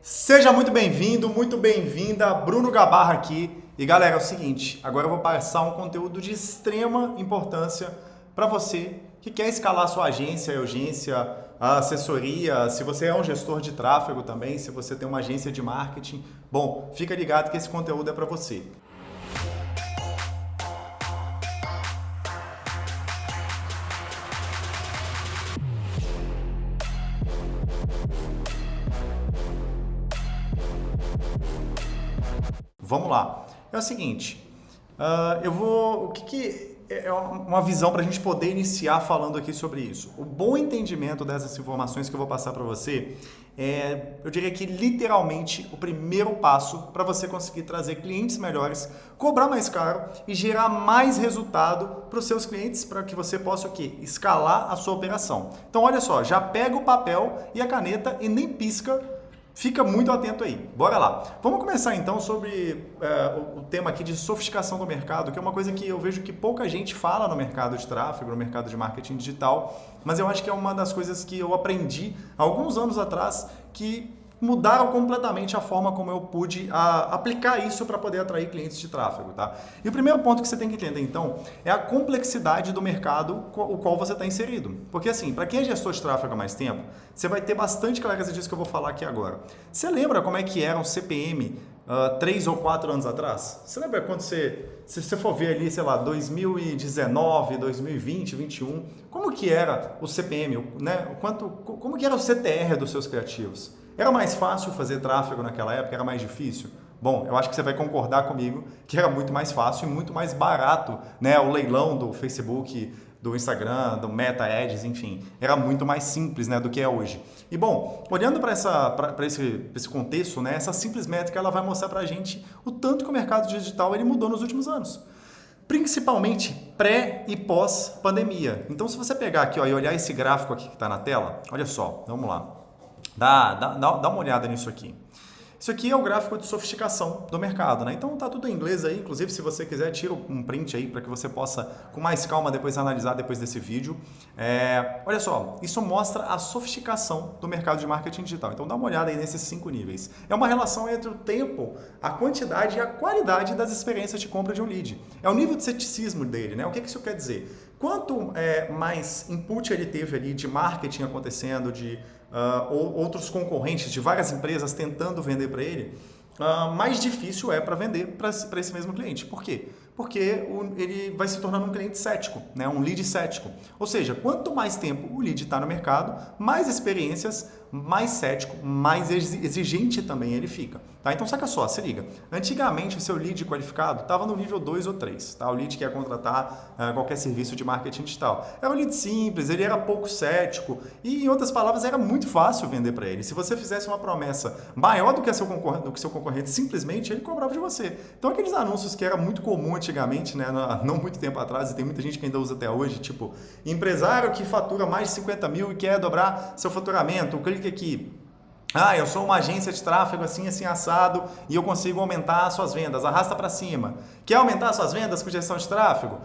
Seja muito bem-vindo, muito bem-vinda, Bruno Gabarra aqui. E galera, é o seguinte, agora eu vou passar um conteúdo de extrema importância para você que quer escalar sua agência, a assessoria, se você é um gestor de tráfego também, se você tem uma agência de marketing. Bom, fica ligado que esse conteúdo é para você. Vamos lá. É o seguinte, o que é uma visão para a gente poder iniciar falando aqui sobre isso? O bom entendimento dessas informações que eu vou passar para você eu diria que literalmente o primeiro passo para você conseguir trazer clientes melhores, cobrar mais caro e gerar mais resultado para os seus clientes, para que você possa o quê? Escalar a sua operação. Então olha só, já pega o papel e a caneta e nem pisca. Fica muito atento aí. Bora lá. Vamos começar então sobre o tema aqui de sofisticação do mercado, que é uma coisa que eu vejo que pouca gente fala no mercado de tráfego, no mercado de marketing digital, mas eu acho que é uma das coisas que eu aprendi há alguns anos atrás que mudaram completamente a forma como eu pude aplicar isso para poder atrair clientes de tráfego, tá? E o primeiro ponto que você tem que entender, então, é a complexidade do mercado o qual você está inserido. Porque, assim, para quem é gestor de tráfego há mais tempo, você vai ter bastante clareza disso que eu vou falar aqui agora. Você lembra como é que era um CPM 3 ou 4 anos atrás? Você lembra quando se você for ver ali, sei lá, 2019, 2020, 2021, como que era o CPM, né? Como que era o CTR dos seus criativos? Era mais fácil fazer tráfego naquela época? Era mais difícil? Bom, eu acho que você vai concordar comigo que era muito mais fácil e muito mais barato, né? O leilão do Facebook, do Instagram, do Meta Ads, enfim, era muito mais simples, né, do que é hoje. E bom, olhando para esse contexto, né, essa simples métrica ela vai mostrar para a gente o tanto que o mercado digital ele mudou nos últimos anos. Principalmente pré e pós pandemia. Então, se você pegar aqui ó, e olhar esse gráfico aqui que está na tela, olha só, vamos lá. Dá uma olhada nisso aqui. Isso aqui é o gráfico de sofisticação do mercado, né? Então tá tudo em inglês aí, inclusive se você quiser tira um print aí para que você possa com mais calma depois analisar depois desse vídeo. Olha só, isso mostra a sofisticação do mercado de marketing digital. Então dá uma olhada aí nesses 5 níveis. É uma relação entre o tempo, a quantidade e a qualidade das experiências de compra de um lead. É o nível de ceticismo dele, né? O que isso quer dizer? Quanto mais input ele teve ali de marketing acontecendo, de outros concorrentes de várias empresas tentando vender para ele, mais difícil é para vender para esse mesmo cliente. Por quê? Porque ele vai se tornando um cliente cético, né? Um lead cético. Ou seja, quanto mais tempo o lead está no mercado, mais experiências, mais cético, mais exigente também ele fica. Tá? Então saca só, se liga. Antigamente o seu lead qualificado estava no nível 2 ou 3. Tá? O lead que ia contratar qualquer serviço de marketing digital. Era um lead simples, ele era pouco cético e, em outras palavras, era muito fácil vender para ele. Se você fizesse uma promessa maior do que seu concorrente, simplesmente ele cobrava de você. Então aqueles anúncios que era muito comum antigamente, né, não muito tempo atrás, e tem muita gente que ainda usa até hoje, tipo, empresário que fatura mais de 50 mil e quer dobrar seu faturamento, clique aqui. Eu sou uma agência de tráfego assim, assim, assado e eu consigo aumentar as suas vendas, arrasta para cima. Quer aumentar as suas vendas com gestão de tráfego?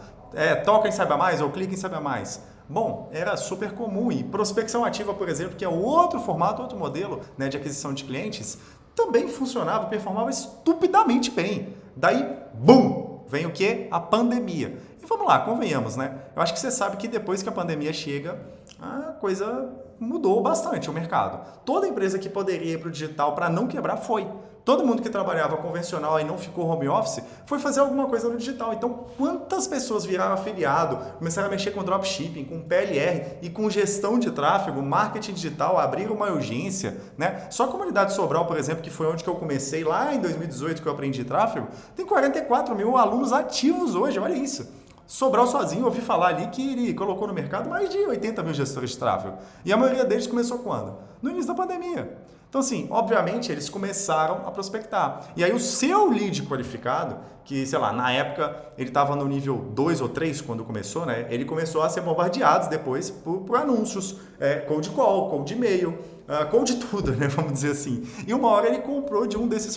Toca em Saiba Mais ou clica em Saiba Mais. Bom, era super comum e prospecção ativa, por exemplo, que é outro formato, outro modelo, né, de aquisição de clientes, também funcionava, performava estupidamente bem. Daí, bum! Vem o quê? A pandemia. E vamos lá, convenhamos, né? Eu acho que você sabe que depois que a pandemia chega, a coisa mudou bastante o mercado. Toda empresa que poderia ir para o digital para não quebrar foi. Todo mundo que trabalhava convencional e não ficou home office foi fazer alguma coisa no digital. Então, quantas pessoas viraram afiliado, começaram a mexer com dropshipping, com PLR e com gestão de tráfego, marketing digital, abriram uma urgência, né? Só a comunidade Sobral, por exemplo, que foi onde que eu comecei lá em 2018 que eu aprendi tráfego, tem 44 mil alunos ativos hoje, olha isso. Sobral sozinho, eu ouvi falar ali que ele colocou no mercado mais de 80 mil gestores de tráfego. E a maioria deles começou quando? No início da pandemia. Então, assim, obviamente, eles começaram a prospectar. E aí o seu lead qualificado, que, sei lá, na época ele estava no nível 2 ou 3 quando começou, né? Ele começou a ser bombardeado depois por anúncios, cold call, cold e-mail, cold tudo, né? Vamos dizer assim. E uma hora ele comprou de um desses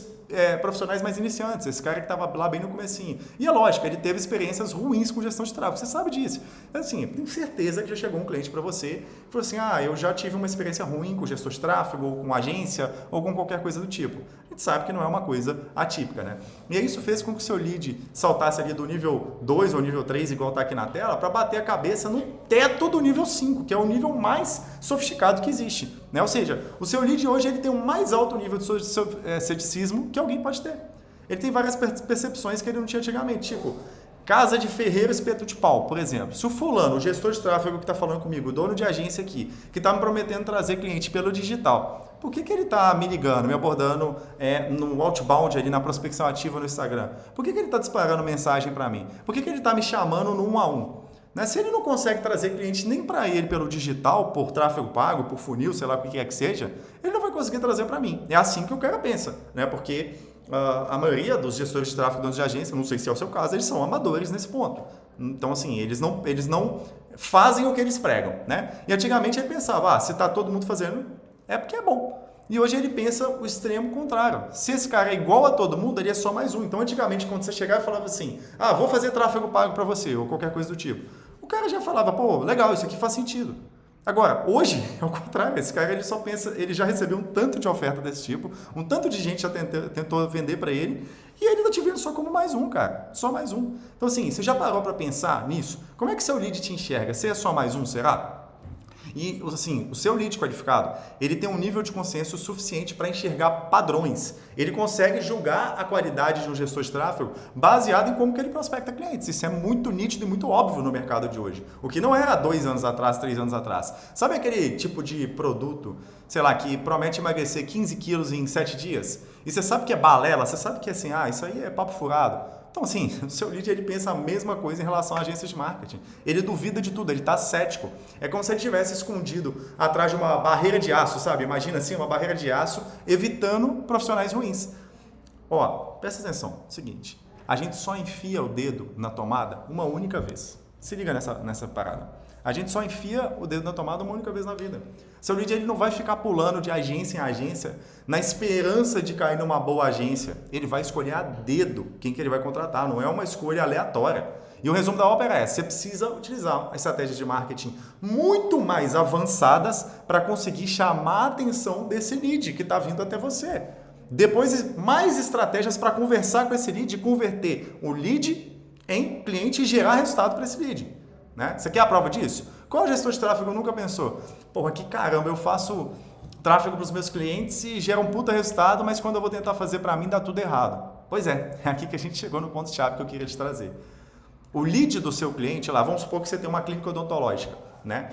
profissionais mais iniciantes, esse cara que estava lá bem no comecinho. E é lógico, ele teve experiências ruins com gestão de tráfego, você sabe disso. Assim, tenho certeza que já chegou um cliente para você e falou assim, eu já tive uma experiência ruim com gestor de tráfego, ou com agência, ou com qualquer coisa do tipo. A gente sabe que não é uma coisa atípica, né? E aí isso fez com que o seu lead saltasse ali do nível 2 ou nível 3, igual está aqui na tela, para bater a cabeça no teto do nível 5, que é o nível mais sofisticado que existe. Né? Ou seja, o seu lead hoje ele tem um mais alto nível de ceticismo que alguém pode ter. Ele tem várias percepções que ele não tinha antigamente, tipo, casa de ferreiro espeto de pau, por exemplo. Se o fulano, o gestor de tráfego que está falando comigo, o dono de agência aqui, que está me prometendo trazer cliente pelo digital, por que ele está me ligando, me abordando no outbound ali, na prospecção ativa no Instagram? Por que ele está disparando mensagem para mim? Por que ele está me chamando no 1 a 1? Né? Se ele não consegue trazer cliente nem para ele pelo digital, por tráfego pago, por funil, sei lá o que quer que seja, ele não vai conseguir trazer para mim. É assim que o cara pensa, né? Porque a maioria dos gestores de tráfego, donos de agência, não sei se é o seu caso, eles são amadores nesse ponto. Então, assim, eles não fazem o que eles pregam, né? E antigamente ele pensava, se está todo mundo fazendo, é porque é bom. E hoje ele pensa o extremo contrário. Se esse cara é igual a todo mundo, ele é só mais um. Então, antigamente, quando você chegava e falava assim, vou fazer tráfego pago para você, ou qualquer coisa do tipo, o cara já falava, pô, legal, isso aqui faz sentido. Agora, hoje, é o contrário, esse cara ele só pensa, ele já recebeu um tanto de oferta desse tipo, um tanto de gente já tentou vender para ele, e ele tá te vendo só como mais um, cara, só mais um. Então assim, você já parou para pensar nisso? Como é que seu lead te enxerga? Você é só mais um, será? E assim, o seu lead qualificado, ele tem um nível de consciência suficiente para enxergar padrões. Ele consegue julgar a qualidade de um gestor de tráfego baseado em como que ele prospecta clientes. Isso é muito nítido e muito óbvio no mercado de hoje. O que não era 2 anos atrás, 3 anos atrás. Sabe aquele tipo de produto, sei lá, que promete emagrecer 15 quilos em 7 dias? E você sabe que é balela, você sabe que é assim, isso aí é papo furado. Então, assim, o seu lead ele pensa a mesma coisa em relação a agências de marketing. Ele duvida de tudo, ele está cético. É como se ele tivesse escondido atrás de uma barreira de aço, sabe? Imagina assim, uma barreira de aço evitando profissionais ruins. Presta atenção, seguinte, a gente só enfia o dedo na tomada uma única vez. Se liga nessa parada. A gente só enfia o dedo na tomada uma única vez na vida. Seu lead ele não vai ficar pulando de agência em agência na esperança de cair numa boa agência. Ele vai escolher a dedo quem que ele vai contratar, não é uma escolha aleatória. E o resumo da ópera é, você precisa utilizar estratégias de marketing muito mais avançadas para conseguir chamar a atenção desse lead que está vindo até você. Depois, mais estratégias para conversar com esse lead e converter o lead em cliente e gerar resultado para esse lead. Né? Você quer a prova disso? Qual gestor de tráfego nunca pensou? Porra, que caramba, eu faço tráfego para os meus clientes e gera um puta resultado, mas quando eu vou tentar fazer para mim dá tudo errado. Pois é aqui que a gente chegou no ponto-chave que eu queria te trazer. O lead do seu cliente, lá, vamos supor que você tem uma clínica odontológica, né?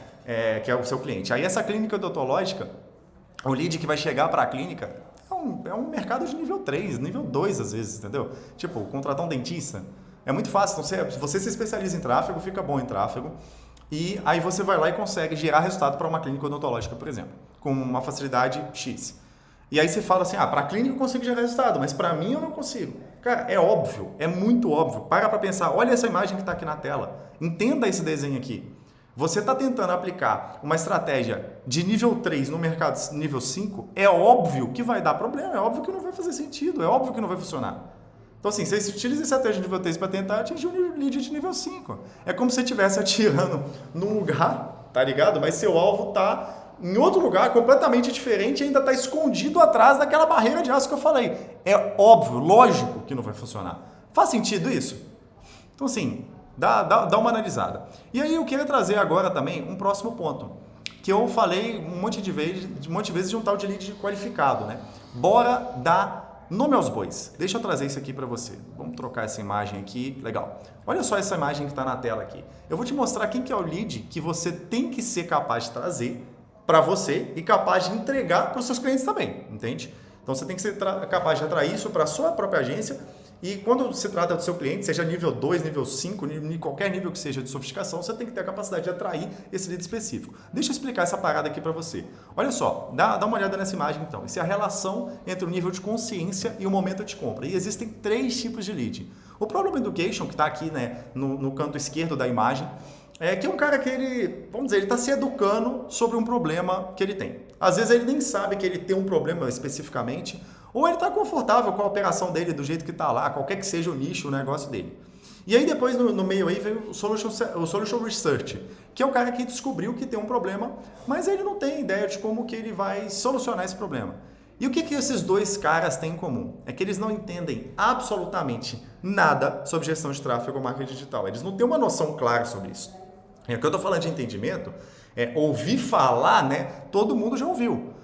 Que é o seu cliente. Aí essa clínica odontológica, o lead que vai chegar para a clínica é um mercado de nível 3, nível 2 às vezes, entendeu? Tipo, contratar um dentista. É muito fácil, então você se especializa em tráfego, fica bom em tráfego e aí você vai lá e consegue gerar resultado para uma clínica odontológica, por exemplo, com uma facilidade X. E aí você fala assim, para a clínica eu consigo gerar resultado, mas para mim eu não consigo. Cara, é óbvio, é muito óbvio. Para pensar, olha essa imagem que está aqui na tela, entenda esse desenho aqui. Você está tentando aplicar uma estratégia de nível 3 no mercado nível 5, é óbvio que vai dar problema, é óbvio que não vai fazer sentido, é óbvio que não vai funcionar. Então, assim, você utiliza a estratégia de nível 3 para tentar atingir um lead de nível 5. É como se você estivesse atirando num lugar, tá ligado? Mas seu alvo está em outro lugar, completamente diferente, e ainda está escondido atrás daquela barreira de aço que eu falei. É óbvio, lógico que não vai funcionar. Faz sentido isso? Então, assim, dá uma analisada. E aí eu queria trazer agora também um próximo ponto, que eu falei um monte de vezes de um tal de lead qualificado, né? Bora dar nome aos bois. Deixa eu trazer isso aqui para você. Vamos trocar essa imagem aqui. Legal. Olha só essa imagem que está na tela aqui. Eu vou te mostrar quem que é o lead que você tem que ser capaz de trazer para você e capaz de entregar para os seus clientes também, entende? Então você tem que ser capaz de atrair isso para a sua própria agência e quando se trata do seu cliente, seja nível 2, nível 5, qualquer nível que seja de sofisticação, você tem que ter a capacidade de atrair esse lead específico. Deixa eu explicar essa parada aqui para você. Olha só, dá uma olhada nessa imagem então. Isso é a relação entre o nível de consciência e o momento de compra. E existem 3 tipos de lead. O Problem Education, que está aqui, né, no canto esquerdo da imagem, que é um cara que ele está se educando sobre um problema que ele tem. Às vezes ele nem sabe que ele tem um problema especificamente, ou ele está confortável com a operação dele do jeito que está lá, qualquer que seja o nicho, o negócio dele. E aí depois no meio aí veio o Solution Research, que é o cara que descobriu que tem um problema, mas ele não tem ideia de como que ele vai solucionar esse problema. E o que esses dois caras têm em comum? É que eles não entendem absolutamente nada sobre gestão de tráfego ou marketing digital. Eles não têm uma noção clara sobre isso. E o que eu estou falando de entendimento é ouvir falar, né? Todo mundo já ouviu.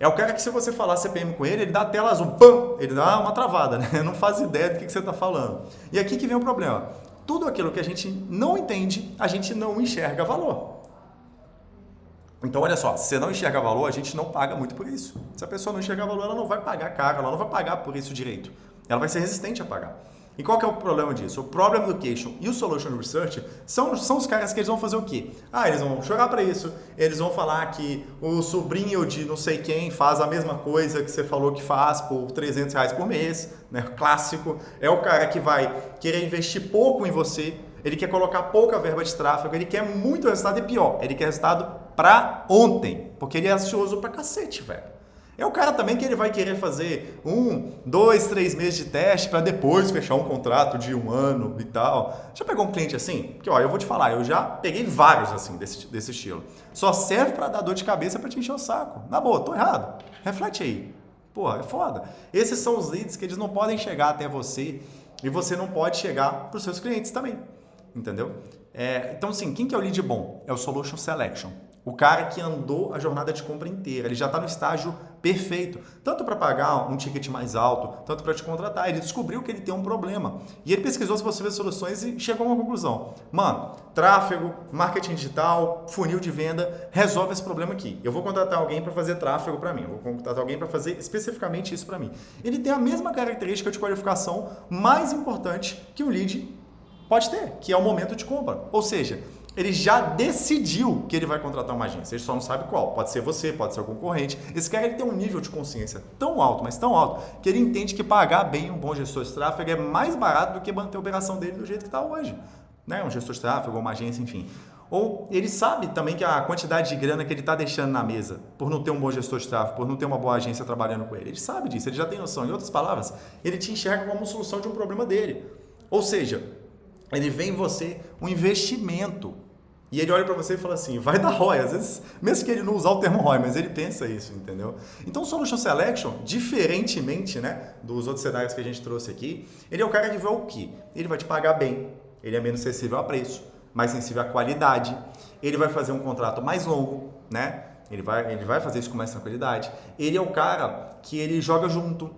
É o cara que se você falar CPM com ele, ele dá a tela azul, pam, ele dá uma travada, né? Não faz ideia do que você está falando. E aqui que vem o problema. Tudo aquilo que a gente não entende, a gente não enxerga valor. Então, olha só, se você não enxerga valor, a gente não paga muito por isso. Se a pessoa não enxergar valor, ela não vai pagar caro, ela não vai pagar por isso direito. Ela vai ser resistente a pagar. E qual que é o problema disso? O Problem Education e o Solution Research são os caras que eles vão fazer o quê? Eles vão chorar para isso, eles vão falar que o sobrinho de não sei quem faz a mesma coisa que você falou que faz por R$300 por mês, né? Clássico. É o cara que vai querer investir pouco em você, ele quer colocar pouca verba de tráfego, ele quer muito resultado e pior, ele quer resultado para ontem, porque ele é ansioso pra cacete, velho. É o cara também que ele vai querer fazer 1, 2, 3 meses de teste para depois fechar um contrato de 1 ano e tal. Já pegou um cliente assim? Porque, ó, eu vou te falar, eu já peguei vários assim, desse estilo. Só serve para dar dor de cabeça para te encher o saco. Na boa, tô errado. Reflete aí. Porra, é foda. Esses são os leads que eles não podem chegar até você e você não pode chegar para os seus clientes também. Entendeu? Então, assim, quem que é o lead bom? É o Solution Selection. O cara que andou a jornada de compra inteira, ele já está no estágio perfeito, tanto para pagar um ticket mais alto, tanto para te contratar. Ele descobriu que ele tem um problema e ele pesquisou as possíveis soluções e chegou a uma conclusão. Mano, tráfego, marketing digital, funil de venda, resolve esse problema aqui. Eu vou contratar alguém para fazer tráfego para mim, eu vou contratar alguém para fazer especificamente isso para mim. Ele tem a mesma característica de qualificação mais importante que um lead pode ter, que é o momento de compra. Ou seja, ele já decidiu que ele vai contratar uma agência, ele só não sabe qual. Pode ser você, pode ser o concorrente. Esse cara ele tem um nível de consciência tão alto, mas tão alto, que ele entende que pagar bem um bom gestor de tráfego é mais barato do que manter a operação dele do jeito que está hoje. Né? Um gestor de tráfego, uma agência, enfim. Ou ele sabe também que a quantidade de grana que ele está deixando na mesa por não ter um bom gestor de tráfego, por não ter uma boa agência trabalhando com ele. Ele sabe disso, ele já tem noção. Em outras palavras, ele te enxerga como solução de um problema dele. Ou seja, ele vê em você um investimento. E ele olha para você e fala assim, vai dar ROI. Às vezes, mesmo que ele não usar o termo ROI, mas ele pensa isso, entendeu? Então, o Solution Selection, diferentemente, né, dos outros cenários que a gente trouxe aqui, ele é o cara que vê o quê? Ele vai te pagar bem, ele é menos sensível a preço, mais sensível à qualidade, ele vai fazer um contrato mais longo, né? Ele vai fazer isso com mais tranquilidade. Ele é o cara que ele joga junto.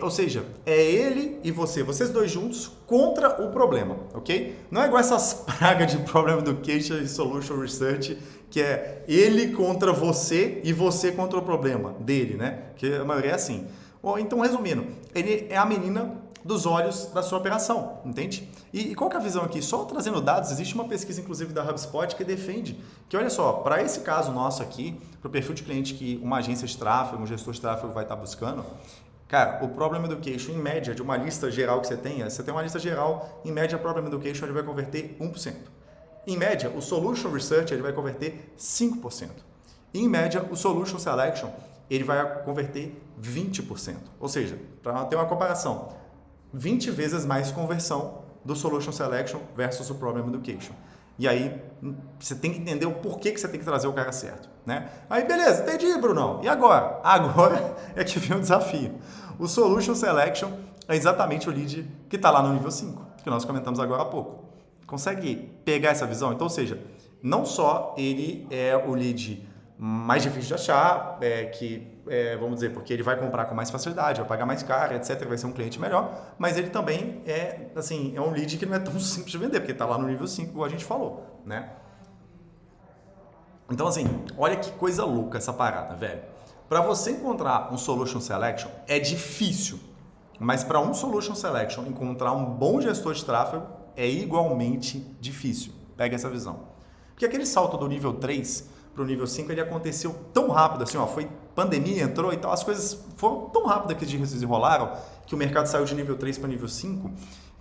Ou seja, é ele e você, vocês dois juntos contra o problema, ok? Não é igual essas pragas de Problem Education e Solution Research, que é ele contra você e você contra o problema dele, né? Que a maioria é assim. Então, resumindo, ele é a menina dos olhos da sua operação, entende? E qual que é a visão aqui? Só trazendo dados, existe uma pesquisa, inclusive, da HubSpot que defende que, olha só, para esse caso nosso aqui, para o perfil de cliente que uma agência de tráfego, um gestor de tráfego vai estar buscando, cara, o Problem Education, em média, de uma lista geral que você tem uma lista geral, em média, Problem Education ele vai converter 1%. Em média, o Solution Research ele vai converter 5%. E, em média, o Solution Selection ele vai converter 20%. Ou seja, para ter uma comparação, 20 vezes mais conversão do Solution Selection versus o Problem Education. E aí, você tem que entender o porquê que você tem que trazer o cara certo, né? Aí, beleza, entendi, Brunão. E agora? Agora é que vem o desafio. O Solution Selection é exatamente o lead que está lá no nível 5, que nós comentamos agora há pouco. Consegue pegar essa visão? Então, ou seja, não só ele é o lead mais difícil de achar, vamos dizer, porque ele vai comprar com mais facilidade, vai pagar mais caro, etc, vai ser um cliente melhor, mas ele também é um lead que não é tão simples de vender, porque está lá no nível 5, igual a gente falou, né? Então, assim, olha que coisa louca essa parada, velho. Para você encontrar um Solution Selection é difícil, mas para um Solution Selection encontrar um bom gestor de tráfego é igualmente difícil. Pega essa visão. Porque aquele salto do nível 3 para o nível 5, ele aconteceu tão rápido, assim, ó, foi pandemia, entrou e tal, as coisas foram tão rápidas que se desenrolaram, que o mercado saiu de nível 3 para nível 5,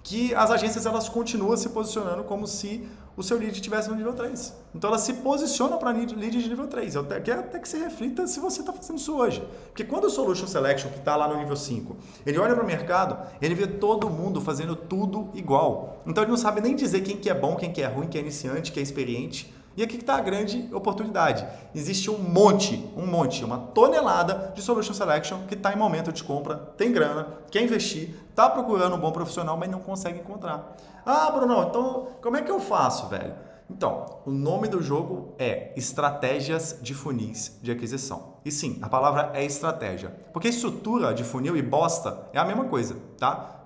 que as agências elas continuam se posicionando como se o seu lead estivesse no nível 3. Então ela se posiciona para lead de nível 3. Eu quero até que você reflita se você está fazendo isso hoje. Porque quando o Solution Selection, que está lá no nível 5, ele olha para o mercado, ele vê todo mundo fazendo tudo igual. Então ele não sabe nem dizer quem que é bom, quem que é ruim, quem é iniciante, quem é experiente. E aqui que está a grande oportunidade. Existe uma tonelada de Solution Selection que está em momento de compra, tem grana, quer investir, está procurando um bom profissional, mas não consegue encontrar. Ah, Bruno, então como é que eu faço, velho? Então, o nome do jogo é Estratégias de Funis de Aquisição. E sim, a palavra é estratégia. Porque estrutura de funil e bosta é a mesma coisa, tá?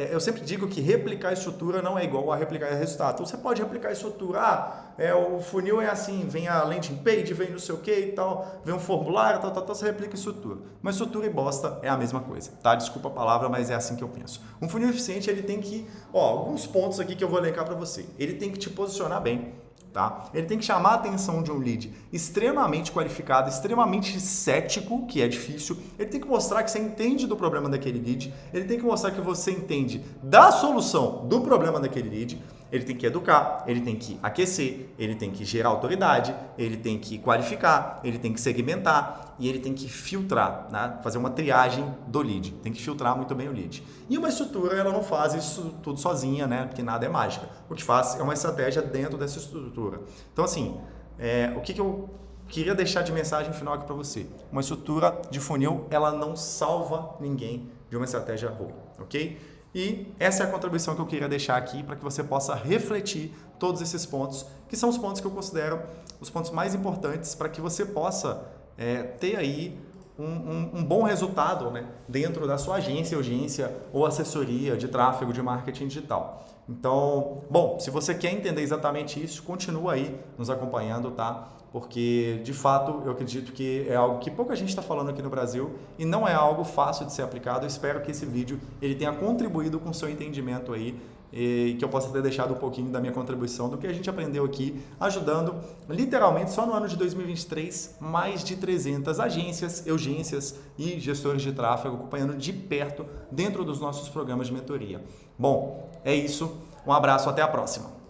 Eu sempre digo que replicar a estrutura não é igual a replicar o resultado. Então, você pode replicar a estrutura, o funil é assim, vem a landing page, vem não sei o que e tal, vem um formulário, tal, você replica a estrutura. Mas estrutura e bosta é a mesma coisa, tá? Desculpa a palavra, mas é assim que eu penso. Um funil eficiente, ele tem que, alguns pontos aqui que eu vou elencar para você. Ele tem que te posicionar bem. Tá? Ele tem que chamar a atenção de um lead extremamente qualificado, extremamente cético, que é difícil. Ele tem que mostrar que você entende do problema daquele lead. Ele tem que mostrar que você entende da solução do problema daquele lead. Ele tem que educar, ele tem que aquecer, ele tem que gerar autoridade, ele tem que qualificar, ele tem que segmentar e ele tem que filtrar, né? Fazer uma triagem do lead. Tem que filtrar muito bem o lead. E uma estrutura, ela não faz isso tudo sozinha, né? Porque nada é mágica. O que faz é uma estratégia dentro dessa estrutura. Então, assim, o que eu queria deixar de mensagem final aqui para você? Uma estrutura de funil, ela não salva ninguém de uma estratégia ruim, ok? E essa é a contribuição que eu queria deixar aqui para que você possa refletir todos esses pontos, que são os pontos que eu considero os pontos mais importantes para que você possa ter aí um bom resultado, né, dentro da sua agência ou assessoria de tráfego de marketing digital. Então, bom, se você quer entender exatamente isso, continua aí nos acompanhando, tá? Porque, de fato, eu acredito que é algo que pouca gente está falando aqui no Brasil e não é algo fácil de ser aplicado. Eu espero que esse vídeo ele tenha contribuído com o seu entendimento aí e que eu possa ter deixado um pouquinho da minha contribuição do que a gente aprendeu aqui, ajudando, literalmente, só no ano de 2023, mais de 300 agências, urgências e gestores de tráfego acompanhando de perto dentro dos nossos programas de mentoria. Bom, é isso. Um abraço, até a próxima.